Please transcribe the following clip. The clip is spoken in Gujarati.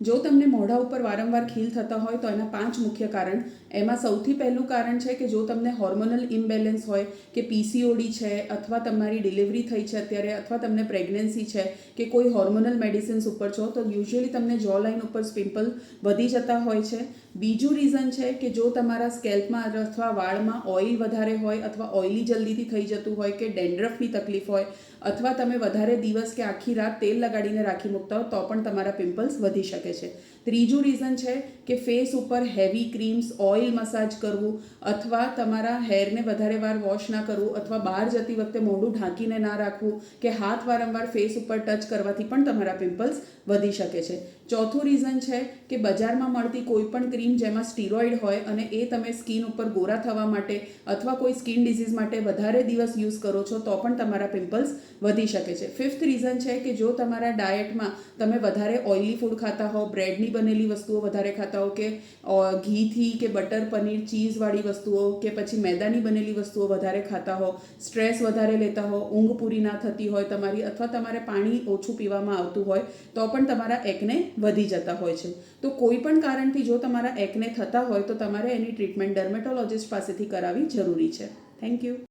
જો તમને મોઢા ઉપર વારંવાર ખીલ થતા હોય તો એના 5 મુખ્ય કારણ. એમાં સૌથી પહેલું કારણ છે કે જો તમને હોર્મોનલ ઇમ્બેલેન્સ હોય કે પીસીઓડી છે, અથવા તમારી ડિલિવરી થઈ છે અત્યારે, અથવા તમને પ્રેગ્નન્સી છે કે કોઈ હોર્મોનલ મેડિસિન્સ ઉપર છો, તો યુઝ્યુઅલી તમને જો લાઇન ઉપર પિમ્પલ વધી જતા હોય છે. બીજું રીઝન છે કે જો તમારા સ્કેલ્પમાં અથવા વાળમાં ઓઇલ વધારે હોય, અથવા ઓઇલી જલ્દીથી થઈ જતું હોય, કે ડેન્ડ્રફની તકલીફ હોય, અથવા તમે વધારે દિવસ કે આખી રાત તેલ લગાડીને રાખી મૂકતા હો તો પણ તમારા પિમ્પલ્સ વધી શકે છે. ત્રીજું રીઝન છે કે ફેસ ઉપર હેવી ક્રીમ્સ, ઓઇલ મસાજ કરવું, અથવા તમારા હેરને વધારે વાર વોશ ના કરવું, અથવા બહાર જતી વખતે મોઢું ઢાંકીને ના રાખવું, કે હાથ વારંવાર ફેસ ઉપર ટચ કરવાથી પણ તમારા પિમ્પલ્સ વધી શકે છે. ચોથું રીઝન છે કે બજારમાં મળતી કોઈ પણ ક્રીમ જેમાં સ્ટીરોઇડ હોય અને એ તમે સ્કિન ઉપર ગોરા થવા માટે અથવા કોઈ સ્કિન ડિઝીઝ માટે વધારે દિવસ યુઝ કરો છો તો પણ તમારા પિમ્પલ્સ વધી શકે છે. ફિફ્થ રીઝન છે કે જો તમારા ડાયટમાં તમે વધારે ઓઇલી ફૂડ ખાતા હો, બ્રેડની બનેલી વસ્તુઓ વધારે ખાતા હો, કે ઘીથી કે બટર, પનીર, ચીઝવાળી વસ્તુઓ, કે પછી મેદાની બનેલી વસ્તુઓ વધારે ખાતા હો, સ્ટ્રેસ વધારે લેતા હો, ઊંઘ પૂરી ના થતી હોય તમારી, અથવા તમારે પાણી ઓછું પીવામાં આવતું હોય તો પણ તમારા એકને વધી જતા હોય છે. તો કોઈ પણ કારણથી જો તમારા એકને થતા હોય તો તમારે એની ટ્રીટમેન્ટ ડર્મેટોલોજિસ્ટ પાસેથી કરાવવી જરૂરી છે. Thank you.